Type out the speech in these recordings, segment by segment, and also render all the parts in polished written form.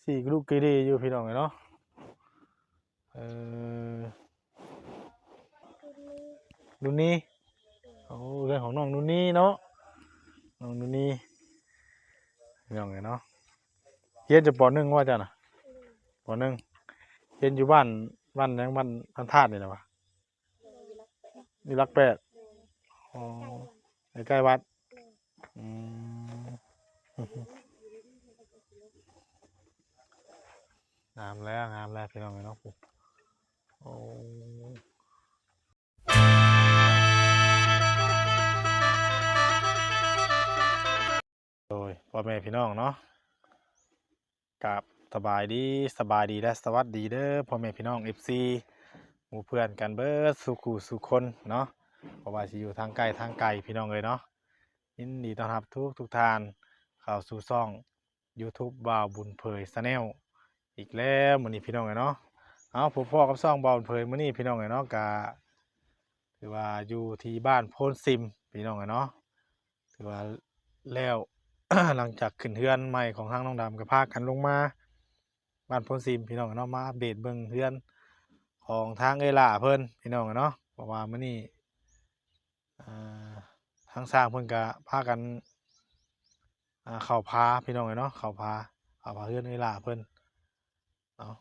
สี่ลูกกีดีอยู่พี่น้องเนาะเออนุ่นนี่โอ้เรื่องของน้องนุ่นนี่เนาะน้องนุ่นนี่พี่น้องเนาะเรียนจะปหนึ่งว่าจ้ะน่ะปหนึ่งเรียนอยู่บ้านยังบ้านพันธาตุนี่แหละวะนี่รักแปดอ๋อใกล้ๆวัดอืมงามแล้วพี่น้องเนาะโอ้โดยพ่อแม่พี่น้องเนาะกับสบายดีและสวัสดีเด้อพ่อแม่พี่น้องFC หมู่เพื่อนกันเบิดสู่คนเนาะเพราะว่าสิอยู่ทางใกล้ทางไกลพี่น้องเลยเนาะยินดีต้อนรับทุกท่านเข้าสู่ช่อง YouTube บ่าวบุญเผยชาแนลอีกแล้วมื้อนี้พี่น้องเอ้ยเนาะเอาพบพ่อกับช่องบ่าวบุญเผยมื้อนี้พี่น้องเอ้ยเนาะก็ถือว่าอยู่ที่บ้านโพนซิมพี่น้องเอ้ยเนาะถือว่าแล้ว หลังจากขึ้นเฮือนใหม่ของทางน้องดำก็พากันลงมาบ้านโพนซิมพี่น้องเอ้ยเนาะมาอัปเดตเบิ่งเฮือนของทางเอ้ยล่าเพิ่นพี่น้องเอ้ยเนาะเพราะว่ามื้อนี้อ่าทางสร้างเพิ่นก็พากันเข้าพาพี่น้องเอ้ยเนาะเข้าพาเฮือนเอ้ยล่าเพิ่นเนาะ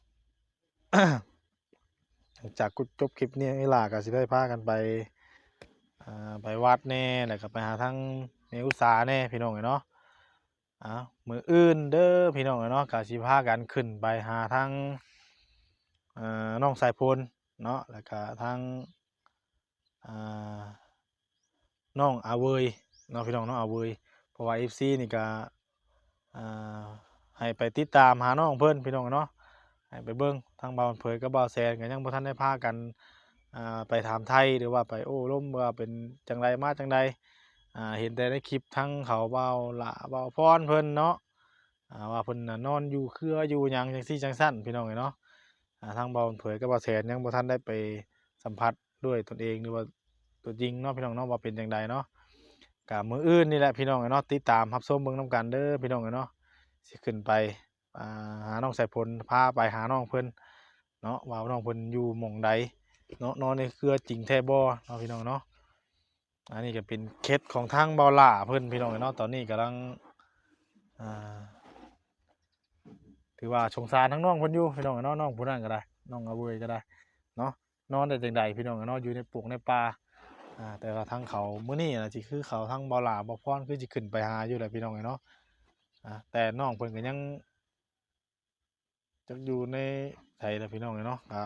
หลังจากจบคลิปนี้เอ้ยล่าก็สิได้พากันไปวัดแน่แล้วก็ไปหาทางแม่อุตสาแน่พี่น้องเอ้ยเนาะมื้ออื่นเด้อพี่น้องเอ้ยเนาะก็สิพากันขึ้นไปหาทางน้องสายพลเนาะแล้วก็ทางอ่าน้องอาเวยเนาะพี่น้องน้องอาเวยเพราะว่า FC นี่ก็อ่าให้ไปติดตามหาน้องเพิ่นพี่น้องเนาะให้ไปเบิ่งทางบ่าวเผยกับบ่าวแซนก็ยังบ่ทันได้พากันไปถามไทยหรือว่าไปโอ้ล้มว่าเป็นจังไดมาจังใดเห็นแต่ในคลิปทั้งเขาบ่าวหล้าบ่าวพรเพิ่นเนาะว่าเพิ่นน่ะนอนอยู่เครืออยู่หยังจังซี่จังซั้นพี่น้องเอ้ยเนาะทางบ่าวเผยกับบ่าวแสนยังบ่ทันได้ไปสัมผัสด้วยตนเองหรือว่าตัวจริงเนาะพี่น้องเนาะว่าเป็นจังใดเนาะก็มื้ออื่นนี่แหละพี่น้องเอ้ยเนาะติดตามรับชมเบิ่งนำกันเด้อพี่น้องเอ้ยเนาะสิขึ้นไปหาน้องสายฝนพาไปหาน้องเพิ่นเนาะว่าน้องเพิ่นอยู่หม้องใดเนาะนอนในเครือจริงแท้บ่เนาะพี่น้องเนาะอันนี้ก็เป็นเคล็ดของทางเบาหล้าเพิ่นพี่น้องเอ้ยเนาะตอนนี้กำลังอ่าถือว่าสงสารทั้งน้องเพิ่นอยู่พี่น้องเอ้ยเนาะน้องผู้นั้นก็ได้น้องอาเวยก็ได้เนาะนอนได้จังใดพี่น้องเอ้ยเนาะอยู่ในปลูกในป่าแต่ว่าทางเขามื้อนี้น่ะสิคือเขาทางเบาหล้าบ่พรคือสิขึ้นไปหาอยู่แหละพี่น้องเอ้ยเนาะแต่น้องเพิ่นก็ยัง จักอยู่ในไสล่ะพี่น้องเอ้ยเนาะก็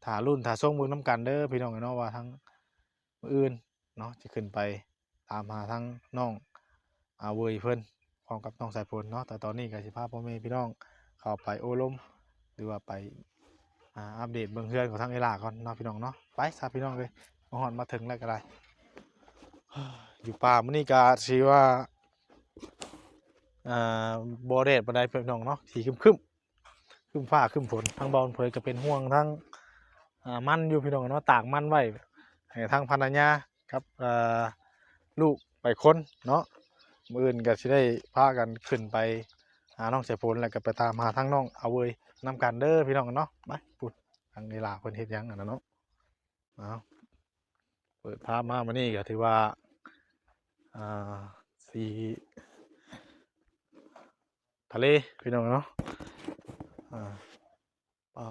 ท่าชมเบิ่งนำกันเด้อพี่น้องเอ้ยเนาะว่าทางมื้ออื่นเนาะสิขึ้นไปตามหาทางน้องเวยเพิ่นพร้อมกับน้องสายฝนเนาะแต่ตอนนี้ก็สิพาพ่อแม่พี่น้องเข้าไปโอ้ลมหรือว่าไปอัปเดตเบิ่งเรือนของทางเอหล่าก่อนเนาะพี่น้องเนาะไปซะพี่น้องเอ้ยมาฮอดมาถึงแล้วก็ได้อยู่ป่ามื้อนี้ก็สิว่าอ่าบ่แดดปานใดพี่น้องเนาะสีครึ้มๆ ครึ้มฟ้าครึ้มฝนทางบ่าวเผยก็เป็นห่วงทั้งมันอยู่พี่น้องเนาะตากมันไว้ให้ทางภรรยากับลูกไปค้นเนาะมื้ออื่นก็สิได้พากันขึ้นไปหาน้องสายฝนแล้วก็ไปตามหาทางน้องเอาเวยนำกันเด้อพี่น้องเนาะไปพูดทางนี้ล่ะเพิ่นเฮ็ดหยังอันนั้นเนาะเอาเปิดภาพมามื้อนี้ก็ถือว่าอ่าสีทะเลพี่น้องเนาะอ่า อ๋อ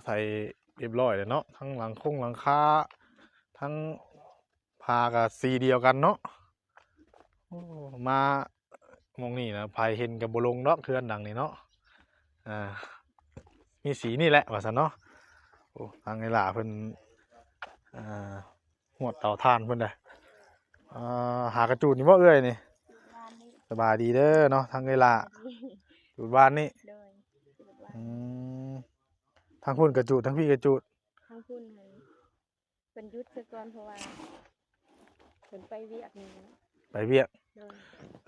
ใส่เรียบร้อยเลยเนาะทั้งหลังคาทั้งพากับสีเดียวกันเนาะโอ้มามองนี่นะไผเห็นกับบลงเนาะเคือนดังนี่เนาะอ่ามีสีนี่แหละว่าซั่นเนาะโอ้ทางไอ้หล่าเพิ่นอ่าฮวดเตาถ่านเพิ่นเด้อหากระจูดนี่บ่เอ้ยนี่บ้านนี้สบายดีเด้อเนาะทางไอ้หล่าจูดบ้านนี่โดยอยู่บ้านอืมทางพุ่นกระจูดทางพี่กระจูดทั้งคุณหันเป็นยุทธซะก่อนเพราะว่าเพิ่นไปเวียกนี่ไปเวียก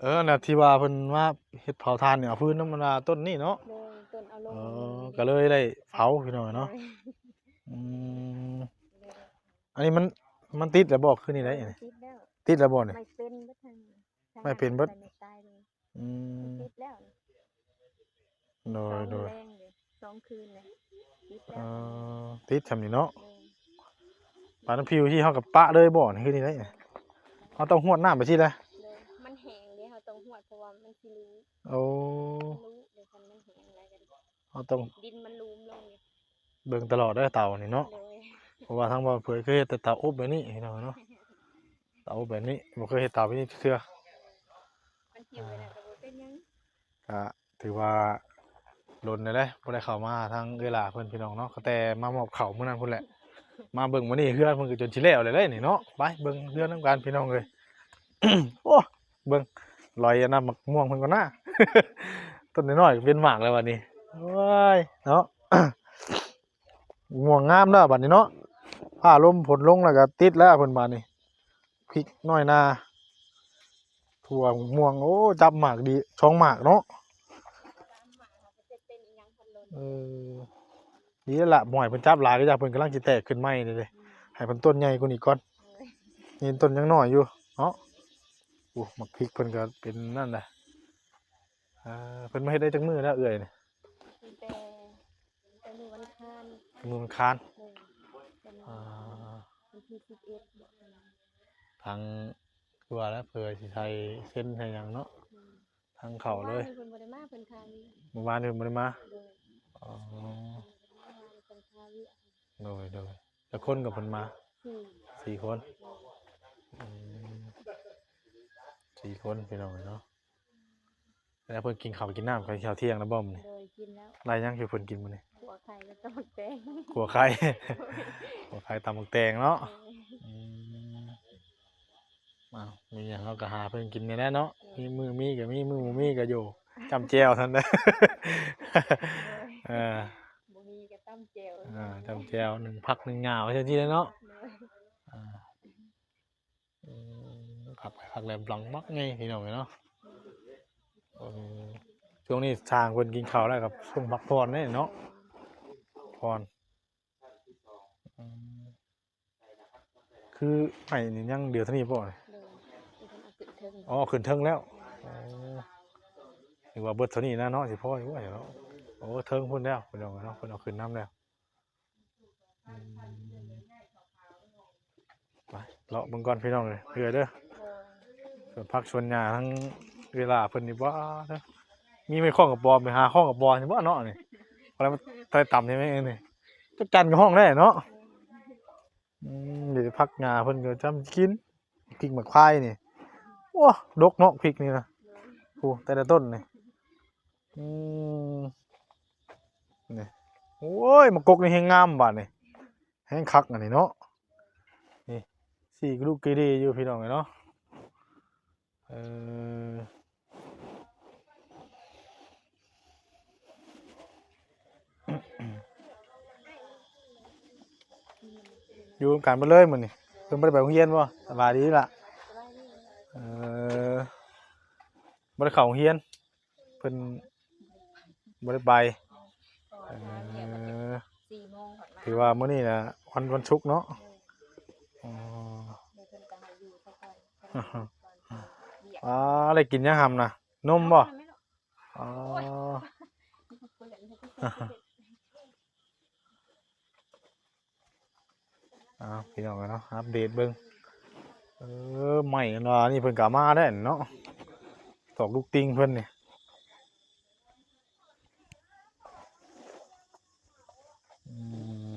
โดยน่ะที่ว่าเพิ่นมาเฮ็ดเผาถ่านเนี่ยเอาฟืนน้ำมันว่าต้นนี้เนาะโดยต้นเอาลเองก็เลยได้เผาพี่น้องโดเนาะยอืมโดยอันนี้มันติดแล้วบ่คือนี่โดได้ยมันอันนี้ติดแล้วติดแล้วบ่นี่ไม่เป็นเบิดทางทางไม่นั้นเป็นเบิดไปไม่ตายเลยอืมันมติดแล้ว โด สอย ง โด มื้อยแรงเลย2 คืนเลยติด เอ แล้ว ติดซำนี่เนาะ โดย ปานน้ำผิวที่เฮากับปะเลยบ่นี่คือนี่ได้เฮาต้องฮวดน้ำไปสิแหละ โดยมันแห้งเด้เฮาต้องหวดเพราะว่ามันสิรู้ โอ้ มันรู้เดี๋ยวคันมันแห้งอะไรกัน เฮาต้อง ดินมันลุ่มลงนี่ เบิ่งตลอดเด้อเต่านี่เนาะ โดย เพราะว่าทางบ่าวเผยเคยเฮ็ดแต่เต่าอบแบบนี้พี่น้องเนาะเต่าอบแบบนี้บ่เคยเฮ็ดเต่าแบบนี้เทื่อ มันผิวไปน่ะก็บ่เป็นหยัง ก็ถือว่าโดนเลยเด้บ่ได้เข้ามาทางเวลาเพิ่นพี่น้องเนาะก็แต่มามอบข้าวมื้อนั้นพุ่นแหละ มาเบิ่งมื้อนี้เฮือนเพิ่นก็จนสิแล้วเลยเด้นี่เนาะไปเบิ่งเฮือนนำกันพี่น้องเอ้ย โอ้เบิ่งลอยอันนั้นมะม่วงเพิ่นก่อนนะ ต้นน้อยๆก็เป็นหมากแล้วบัดนี้โอ้ยเนาะ ม่วงงามแล้วบัดนี้เนาะฟ้าลมฝนลงแล้วก็ติดแล้วเพิ่นบัดนี้พริกน้อยนาถั่วม่วงโอ้จับหมากดีช่องหมากเนาะ ตามหมาเขาก็จะเป็นอีหยังพันลน เออดีแล้วล่ะบ่ให้เพิ่นจับหลายก็จักเพิ่นกำลังสิแตกขึ้นใหม่นี่เด้ให้เพิ่นต้นใหญ่กว่านี้ก่อน เลย นี่ต้นยังน้อยอยู่เนาะโอ้หมักพริกเพิ่นก็เป็นนั่นแหละเพิ่นมาเฮ็ดได้จักมื้อแล้วเอื้อยนี่ ตั้งแต่มื้อวันคาน มื้อมันคาน เลยเป็น อ่า วันที่11บอกกันนะ ทางคือว่าแล้วเผื่อสิใช้เส้นให้หยังเนาะทางเข้าเลย เพิ่นบ่ได้มาเพิ่นคาวี เมื่อวานเพิ่นบ่ได้มา โดย อ๋อ เมื่อวานเพิ่นคาวี โดยแล้วคนกับเพิ่นมา คือ 4 คนอืม4 คนพี่น้องเนาะแล้วเพิ่นกินข้าวกินน้ำกันข้าวเที่ยงแล้วบ่มื้อนี้ โดยกินแล้ว หลายอย่างที่เพิ่นกินมื้อนี้ ขัวไข่แล้วก็หมักแตง ขัวไข่ ขัวไข่ตำบักแตงเนาะ อืมอ้าวมีหยังเราก็หาเพิ่นกินนี่แหละเนาะมีมือมีก็มีมือบ่มีก็อยู่จำแจ่วเท่านั้นเด้อ เออ บ่มีก็ตำแจ่ว จำแจ่วหนึ่งผักหนึ่งหง่าว่าจังซี่แหละเนาะ โดย อ่าอืผักไปผักแหลมปลังมักไงพี่น้องเนาะเออช่วงนี้ทางเพิ่นกินข้าวแล้วกับช่วงพักผ่อนนี่เนาะผ่อนอืมคือไอ้นี่ยังเดียวเท่านี้บ่เนี่ย โดยที่เพิ่นเอาขึ้นเทิง อ๋อขึ้นเทิงแล้วอ๋อถือว่าเบิดเท่านี้นะเนาะสิพ่ออยู่ว่าเนาะโอ้เทิงพุ่นแล้วเพิ่นเอาเนาะเพิ่นเอาขึ้นน้ำแล้วอืมไปเลาะเบิ่งก่อนพี่น้องเลยเผื่อเด้อ โดย ส่วนพักชวนหญ้าทั้งเวลาเพิ่นนี่บ่เด้อมีไม่ข้องกับบอลไปหาข้องกับบอลนี่บ่เนาะนี่พอแล้วมันต่อยต่ำใช่ไหมเองนี่จักจันกับห้องได้เนาะเดี๋ยวพักหญ้าเพิ่นก็จำกินพริกหมักพายนี่โอ้ดกเนาะพริกนี่นะ โดย โอ้แต่ละต้นนี่อืมนี่โอ้ยมะกกนี่แฮงงามบาดนี่แฮงคักอันนี้เนาะนี่สี่กระดูกเกเรอยู่พี่น้องเนาะเอออยู่ร่วมกันหมดเลยมื้อนี้เพิ่นบ่ได้ไปโรงเรียนบ่สบายดีล่ะ สบายดี เออบ่ได้เข้าโรงเรียนเพิ่นบ่ได้ไป ก่อ เอน มาเรียกว่า อ 4โมงก่อนมา ถือว่ามื้อนี้น่ะวันศุกร์เนาะ โดย อ๋อ เดี๋ยวเพิ่นก็ให้อยู่ซะก่อน อ่าฮะ ก่อนเรียก อ๋อได้กินยังหำน่ะนมบ่อ๋อ เพิ่นก็ให้ทุกคน อ้าวพี่น้องกันเนาะอัปเดตเบิ่งใหม่กันว่านี่เพิ่นก็มาได้เนาะตอกลูกติงเพิ่นนี่อืม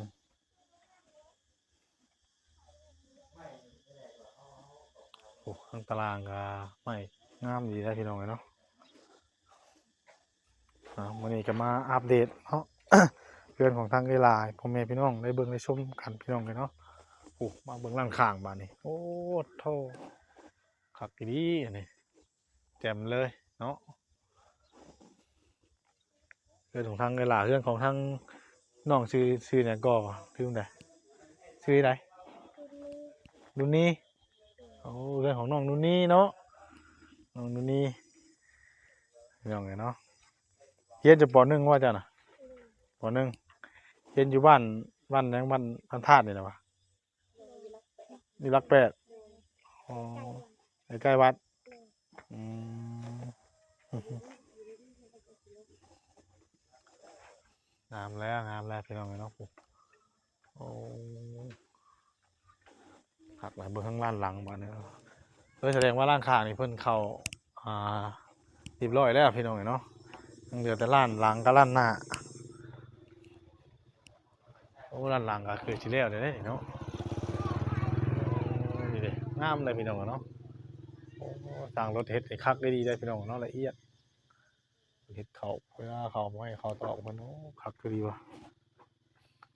โอ้ข้างตารางก็ไม่งามดีได้พี่น้องกันเนาะวันนี้ก็มาอัปเดตเนาะ เพื่อนของทางเอลายพ่อแม่พี่น้องได้เบิ่งได้ชมกันพี่น้องกันเนาะโอ้มาเบิ่งล่างข้างบ้านนี่โอ้โธ่คักอีดีอันนี้แจ่มเลยเนาะเพื่อนของทางเอลาเพื่อนของทางน้องชื่อเนี่ยก็ชื่อใดชื่อใดนุ่นนี่โอ้เพื่อนของน้องนุ่นนี่เนาะน้องนุ่นนี่พี่น้องกันเนาะเรียนจะป .1 ว่าจ้ะน่ะป .1 เรียนอยู่บ้านยังบ้านพันธาตุนี่แหละวะอยู่รักแปดอ๋อใกล้ๆวัดอืม งามแล้วงามแล้วพี่น้องเนาะโอ้หักหลายเบิ่งข้างล่างหลังบ้านเนี่ยแสดงว่าร้านค้านี่เพิ่นเข้าอ่าเรียบร้อยแล้วพี่น้องเนาะยังเหลือแต่ร้านหลังกับร้านหน้าโอ้ร้านหลังก็คือสิแล้วเด้เนาะนี่เด้งามเลยพี่น้องเนาะโอ้สร้างรถเฮ็ดให้คักได้ดีได้พี่น้องเนาะละเอียดเฮ็ดเขาเวลาเขาบ่ให้เขาตอกมันโอ้คักคือดีว่ะ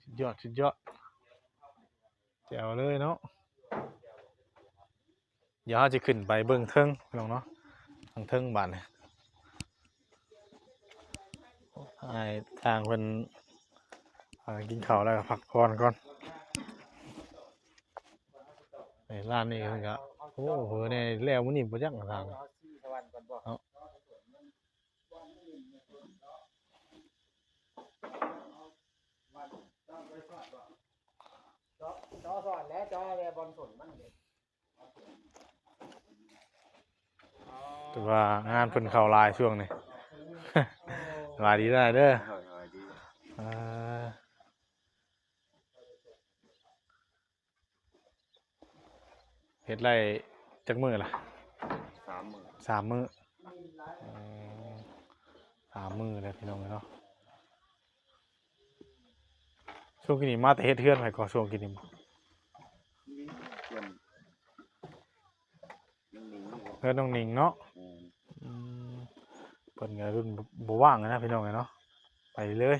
สุดยอดสุดยอดแจ๋วเลยเนาะเดี๋ยวเราจะขึ้นไปเบิ่งเทิงพี่น้องเนาะทางเทิงบ้านเนี่ยไอ้ทางเพิ่นกินข้าวแล้วก็พักผ่อนก่อนไอ้ร้านนี้เพิ่นก็โอ้โหเนี่ยแล้วมื้อนี้บ่จักทางเนาะจอสอนแล้วจอแวบอลสนมันเด็ก ถือว่างานเพิ่นเข้าหลายช่วงนี้ สบายดีได้เด้อเอ่อเฮ็ดไรจักมื้อล่ะ 30,000 3 มื้ออืม3 มื้อแล้วพี่น้องเนาะช่วงกินนี่มาแต่เฮ็ดเฮือนไผก็ช่วงกินนี่บ่ เพื่อนมันมีลูก เฮือนน้องหนิงเนาะอืมเพิ่นก็รุ่นบ่ว่างอะนะพี่น้องเนาะไปเลย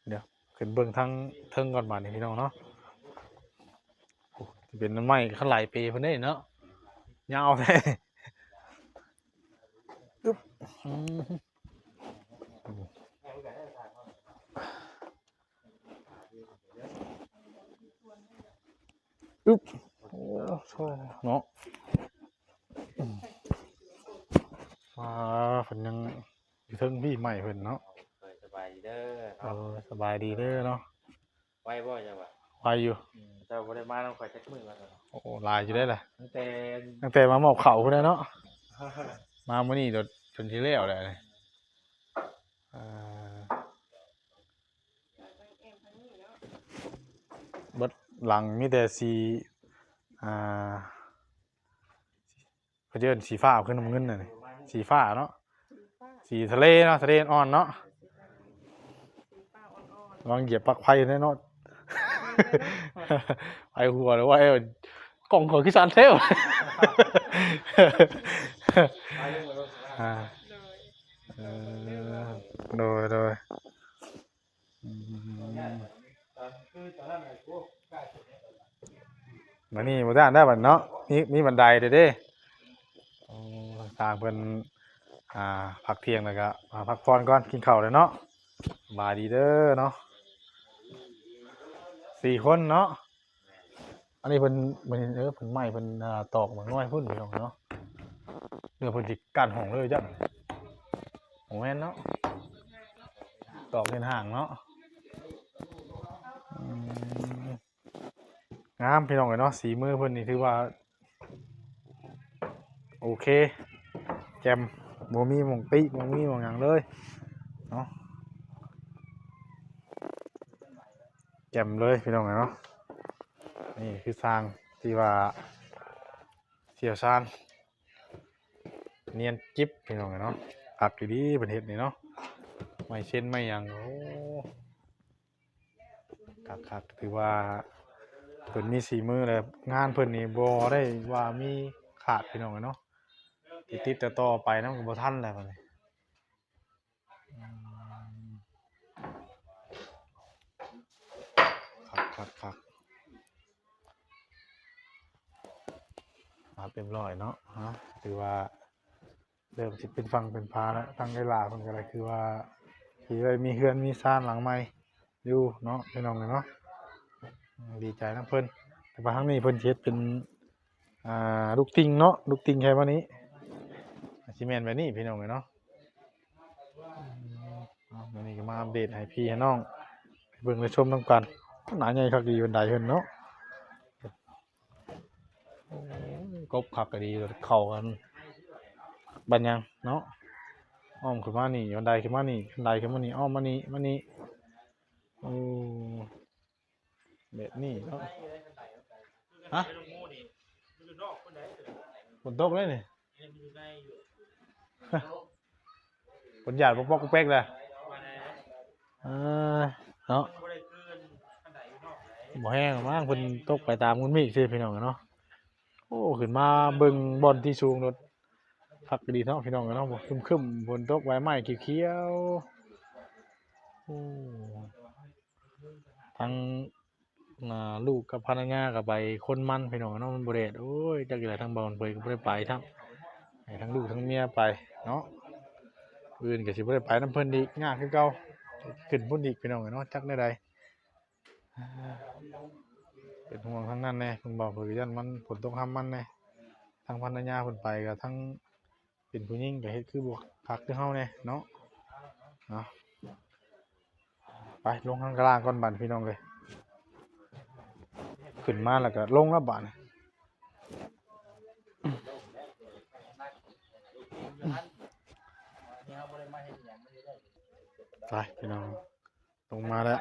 เดี๋ยวขึ้นเบิ่งทางเทิงก่อนบาดนี้พี่น้องเนาะโอ้สิเป็นต้นไม้คันหลายปีเพิ่นเด้เนาะยาวแท้ อึ๊บอืมอึ๊บโอ้โธ่เนาะอืมว่าเพิ่นยังอยู่เทิงพี่ใหม่เพิ่นเนาะสบายดีเด้อสบายดีเด้อเนาะไว้บ่จังหวะไวอยู่เจ้าบ่ได้มาต้องคอยจักมือว่าซั่น โอ้หลายอยู่ได้อล่ะตั้งแต่ ตั้งแต่มามอบข้าวพุ่นน่ะเนาะมามื้อนี้โดดจนสิแล้วแหละนี่อ่าเบิดหลังมีแต่สีอ่าเขาเรียกสีฟ้าขึ้นน้ำเงินน่ะนี่สีฟ้าเนาะสีทะเลเนาะทะเลอ่อนเนาะลองเหยียบปลั๊กไฟแน่เนาะ ไฟหัวหรือว่าไอ้กล่องของคิซานเทล อ่าเออโดยอืมมานี่บ่ได้ได้บัดเนาะมีบันไดเด้อเด้อ๋อทางเพิ่นพักเที่ยงแล้วก็มาพักผ่อนก่อนกินข้าวเลยเนาะสบายดีเด้อเนาะ4 คนเนาะอันนี้เพิ่นเพิ่นไม้เพิ่นตอกมาน้อยพุ่นพี่น้องเนาะเดี๋ยวเพิ่นสิกั้นห้องเลยจังโอ้แม่นเนาะตอกเป็นห่างเนาะอืมงามพี่น้องเอ้ยเนาะสีมือเพิ่นนี่ถือว่าโอเคแจ่มบ่มีหม่องติบ่มีหม่องหยังเลยเนาะแจ่มเลยพี่น้องเอ้ยเนาะนี่คือสร้างที่ว่าเชี่ยวชาญเนียนจิ๊บพี่น้องเอ้ยเนาะคักดีๆเพิ่นเฮ็ดนี่เนาะไม่เช่นไม่หยังโอ้คักๆถือว่าเพิ่นมีสีมือแล้วงานเพิ่นนี่บ่ได้ว่ามีขาดพี่น้องเอ้ยเนาะติดๆต่อๆไปนำก็บ่ทันแล้วบัดนี้อืมคักๆเรียบร้อยเนาะถือว่าเริ่มสิเป็นฝั่งเป็นพาแล้วทางไกลาเพิ่นก็ได้คือว่าสิได้มีเรือนมีศาลหลังใหม่อยู่เนาะพี่น้องเอ้ยเนาะดีใจนำเพิ่นแต่ว่าทางนี้เพิ่นสิเฮ็ดเป็นลูกติงเนาะลูกติงใช่บ่นี้สิแม่นแบบนี้พี่น้องเอ้ยเนาะมื้อนี้ก็มาอัปเดตให้พี่ให้น้องเบิ่งและชมนำกันหนาใหญ่คักดีบันไดเพิ่นเนาะโอ้ยกบคักก็ดีเข้ากันบัดยังเนาะ อ้อมขึ้นมานี่บันไดขึ้นมานี่บันไดขึ้นมานี่อ้อมมานี่มานี่โอ้แบบนี้เนาะฮะฝนตกเลยนี่ฝนหยาดปอกๆแป๊กๆเลยเออเนาะบ่แห้งมากฝนตกไปตามคุณมีสิพี่น้องเนาะโอ้ขึ้นมาเบิ่งบอลที่สูงรถพักดีเนาะพี่น้องเนาะบ่ครึมๆฝนตกใบไม้เขียวๆโอ้ทั้งลูกกับภรรยากับไปคนมันพี่น้องเนาะมันบ่ได้โอ้ยจักอยู่ไหนทั้งบ่อนเพิ่นก็บ่ได้ไปทั้งให้ทั้งลูกทั้งเมียไปเนาะอื่นก็สิบ่ได้ไปนำเพิ่นอีกยากคือเก่าขึ้นพุ่นอีกพี่น้องเนาะจักได้ใดเป็นห่วงทั้งนั้นแน่เพิ่นบอกเพิ่นก็ยันมันฝนตกห้ามมันแน่ทางภรรยาเพิ่นไปก็ทั้งเป็นผู้หญิงก็เฮ็ดคือบ่คักคือเฮาแน่เนาะไปลงข้างล่างก่อนบัดพี่น้องเอ้ยขึ้นมาแล้วก็ลงแล้วบัดไปพี่น้องลงมาแล้ว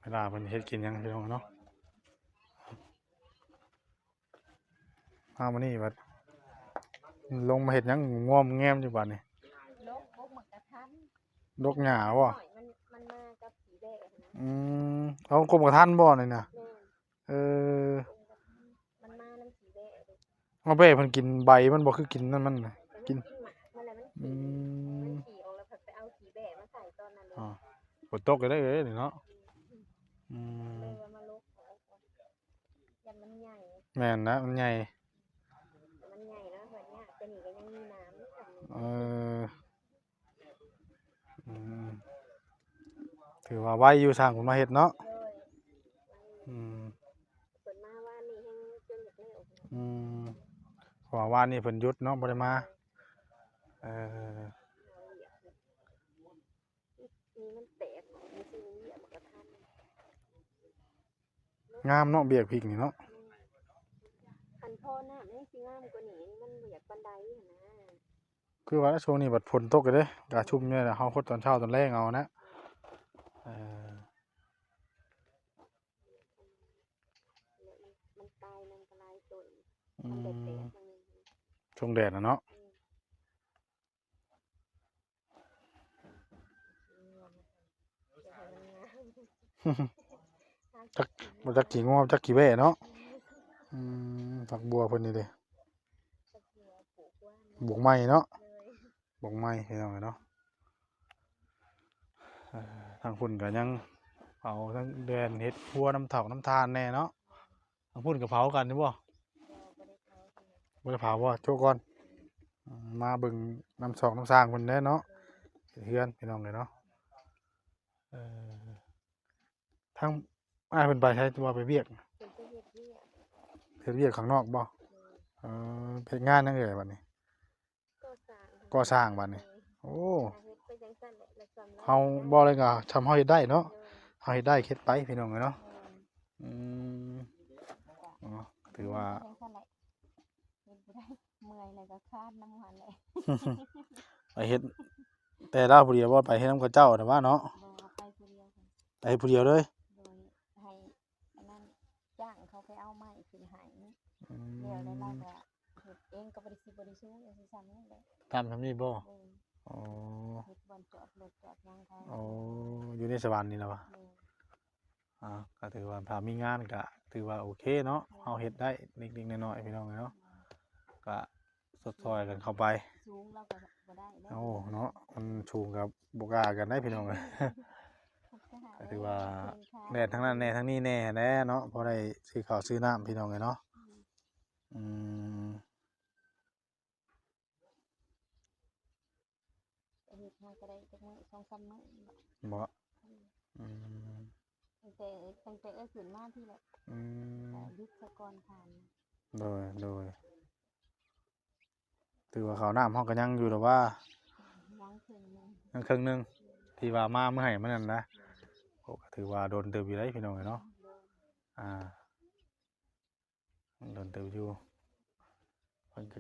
เวลาเพิ่นเฮ็ดกินหยังพี่น้องเนาะมานี่บัดลงมาเฮ็ดหยังง่วมแง้มอยู่บัดนี้ลกพวกหมักกระทันดกหญ้าบ่หน่อยมันมากับสีแดงนะเอากรมกระทันบ่นี่น่ะแม่เออมันมาน้ำสีแดงเลยเอาไปให้เพิ่นกินใบมันบ่คือกินนั่นมันน่ะกินมันหมักมันขี่ออกแล้วไปเอาสีแดงมาใส่ตอนนั้นเลยฝนตกก็ได้เอ้ยนี่เนาะเลยว่ามาลกยันมันใหญ่แม่นนะมันใหญ่มันใหญ่แล้วแบบเนี้ยจะหนีก็ยังมีน้ำถือว่าไว้อยู่สร้างคนมาเฮ็ดเนาะเปิดมาว่านี่ให้จนเร็วเพราะว่าวันนี้เพิ่นหยุดเนาะบ่ได้มามีมันแตกมีซีนี้มันกระทันงามเนาะเบียกพริกนี่เนาะอันพ่อหน้าไม่ซีงามกว่านี้มันเบียกบันไดนะคือว่าช่วงนี้บัดฝนตกก็เด้กะชุ่มเนี่ยเฮาคดตอนเช้าตอนแรกเอานะมันตายมันกระไรต้นมันแดดช่วงแดดนะเนาะจักบ่จักกี่งอจักกี่แว่เนาะผักบัวเพิ่นนี่เด้บกไม้เนาะบกไม้ให้น้องเนาะทางพุ่นก็ยังเผาทั้งเดือนเฮ็ดพัวน้ำเถาน้ำทานแน่เนาะทางพุ่นก็เผากันใช่บ่บ่ได้เผาบ่โชว์ก่อนมาเบิ่งน้ำสร้างเพิ่นแน่เนาะเฮือนพี่น้องเลยเนาะทางอ้ายเพิ่นไปใช้ตัวไปเวียกเฮ็ดเวียกข้างนอกบ่เฮ็ดงานจังได๋บัดนี้ก่อสร้างบัดนี้โอ้เฮาบ่เลยก็ทำเฮาเฮ็ดได้เนาะเฮาเฮ็ดได้เฮ็ดไปพี่น้องเนาะถือว่าเมื่อยเลยก็คาดน้ำมันเลยไปเฮ็ดแต่ดาวผู้เดียวบ่ไปเฮ็ดนำกับเจ้าแต่ว่าเนาะไปผู้เดียวเลยโดยให้อันนั้นจ้างเขาไปเอาไม้ขึ้นให้เดี๋ยวแล้วเราก็เฮ็ดเองก็บ่ได้สิบ่ได้ซื้อจังซั่นนั่นแหละทำนี้บ่อ๋อเฮ็ดบ่อนจอดรถจอดหยังเขาอ๋ออยู่ในสวรรค์นี่ล่ะวะก็ถือว่าถ้ามีงานก็ถือว่าโอเคเนาะเฮาเฮ็ดได้นิดๆน้อยๆพี่น้องเนาะก็สดซอยกันเข้าไปสูงเราก็บ่ได้โอ้เนาะมันสูงกับบ่กล้ากันได้พี่น้องเอ้ยก็ถือว่าแน่ทั้งนั้นแน่ทั้งนี้แน่แน่เนาะพอได้ซื้อข้าวซื้อน้ำพี่น้องเอ้ยเนาะเฮ็ดมาก็ได้จักมื้อ 2-3 มื้อบ่ตั้งแต่ขึ้นมาที่แหละยุคสะก่อนผ่านโดยถือว่าข้าวน้ำเฮาก็ยังอยู่แต่ว่ายังครึ่งนึงที่ว่ามาเมื่อให้มันนั่นนะก็ถือว่าโดนเติบอยู่ได้พี่น้องเนาะ โดนเติบอยู่เพิ่นก็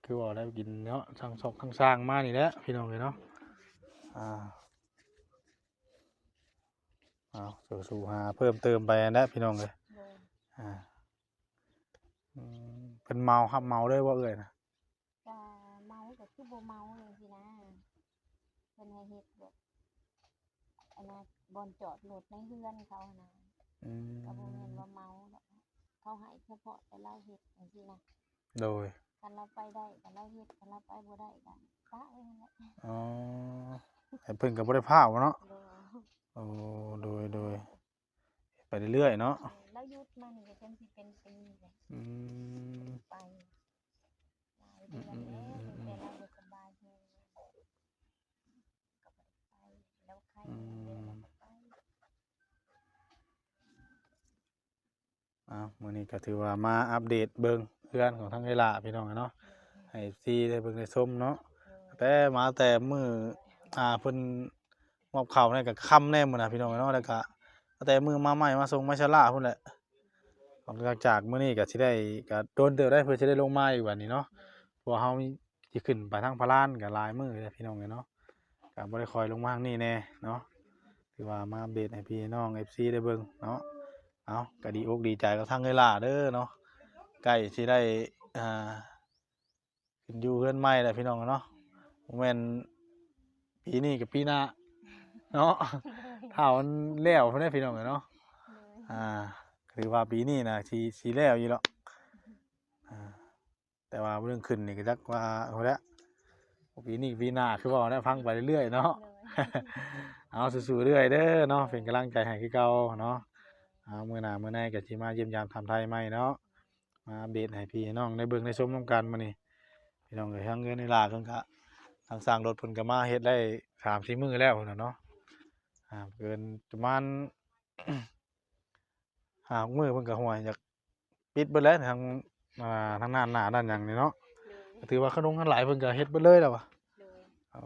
คือว่าได้กินเนาะทั้งซอกทั้งสร้างมานี่แหละพี่น้องเอ้ยเนาะอ่าเอาสู้ๆหาเพิ่มเติมไปนั่นแหละพี่น้องเอ้ย โดย อ่าเพิ่นเมาครับเมาเลยบ่เอ่ยน่ะ ก็เมาก็คือบ่เมาจังซี่นะเพิ่นให้เฮ็ดแบบอันน่ะบ่อนจอดรถในเรือนเขาน่ะ อืม ก็บ่แม่นว่าเมาดอกเขาให้เฉพาะแต่เราเฮ็ดจังซี่นะ โดย คันเราไปได้ก็เราเฮ็ดคันเราไปบ่ได้ก็ปะไว้นั่นแหละ อ๋อให้เพิ่นก็บ่ได้พาวเนาะ โดย โอ้โดยไปเรื่อยๆเนาะ แล้วหยุดมานี่ก็จนสิเป็นปีเลย อืม ไปหลายเดือนแล้วตั้งแต่เราบ่สบายแฮงก็บ่ได้ไปแล้วไข้เดือนแล้วก็ไป มื้อนี้ก็ถือว่ามาอัปเดตเบิ่งเพื่อนของทางไอ้หล่าพี่น้องอะเนาะให้ FC ได้เบิ่งได้ชมเนาะแต่มาแต่มื้อเพิ่นมอบข้าวนี่ก็ค่ำแน่มื้อน่ะพี่น้องเนาะแล้วก็ตั้งแต่มื้อมาใหม่มาส่งมาชะล่าพุ่นแหละหลังจากมื้อนี้ก็สิได้ก็โดนเติบได้เพิ่นสิได้ลงมาอีกบัดนี้เนาะเพราะว่าเฮามีสิขึ้นไปทางพะลานก็หลายมื้อแล้วพี่น้องเอ้ยเนาะก็บ่ได้ค่อยลงมาทางนี้แน่เนาะถือว่ามาอัปเดตให้พี่น้อง FC ได้เบิ่งเนาะเอาก็ดีอกดีใจกับทางไอ้หล่าเด้อเนาะใกล้สิได้อ่าขึ้นอยู่เรือนใหม่แล้วพี่น้องเนาะบ่แม่นปีนี้กับปีหน้าเนาะ ถ้ามันแล้วพุ่นเด้อพี่น้องเอ้ยเนาะ ถือว่าปีนี้น่ะสิแล้วอยู่หรอกอ่าแต่ว่าเรื่องขึ้นนี่ก็จักว่าเอาละปีนี้ปีหน้าคือเว้าได้ฟังไปเรื่อยๆเนาะ เอาสู้ๆเรื่อยเด้อเนาะเป็นกำลังใจให้คือเก่าเนาะเอามื้อหน้ามื้อในก็สิมาเยี่ยมยามถามไทยใหม่เนาะมาอัปเดตให้พี่น้องได้เบิ่งได้ชมนํกันมื้อนี้พี่น้องเอ้ยทางเงินนี่ล่ะเพิ่นก็ทางสร้างรถเพิ่นก็มาเฮ็ดได้ 3-4 มื้อแล้วพุ่นน่ะเนาะเกินประมาณ 5-6มื้อเพิ่นก็ฮ้วยอยากปิดเบิดแล้วทางทางด้านหน้าด้านหยังนี่เนาะก็ถือว่าขนมกันหลายเพิ่นก็เฮ็ดเบิดเลยแล้วว่ะอ๋อ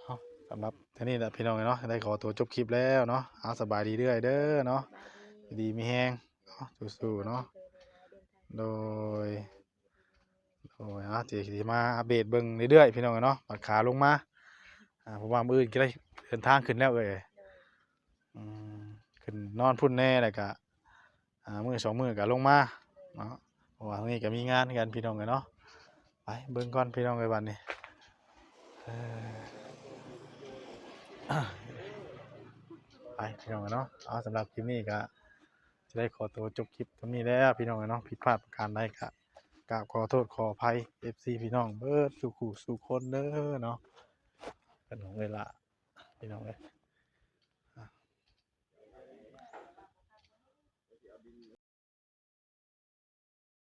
เอาสำหรับเท่านี้แหละพี่น้องเอ้ยเนาะได้ขอตัวจบคลิปแล้วเนาะเอาสบายดีเรื่อยเด้อเนาะอยู่ดีมีแรงเนาะสู้ๆเนาะโดยสิมาอัปเดตเบิ่งเรื่อยๆพี่น้องเอ้ยเนาะบัดขาลงมาเพราะว่ามื้ออื่นก็ได้เดินทางขึ้นแล้วเอ้ยอืมขึ้นนอนพุ่นแน่แล้วก็มื้อ2มื้อก็ลงมาเนาะเพราะว่าทางนี้ก็มีงานกันพี่น้องเอ้ยเนาะไปเบิ่งก่อนพี่น้องเอ้ยบัดนี้เออ ไปพี่น้องเอ้ยเนาะเอาสำหรับคลิปนี้ก็จะได้ขอตัวจบคลิปตรงนี้แล้วพี่น้องเอ้ยเนาะผิดพลาดประการใดก็กราบขอโทษขออภัย FC พี่น้องเบิดทุกคู่ทุกคนเด้อเนาะเป็นของเวลาพี่น้องเอ้ย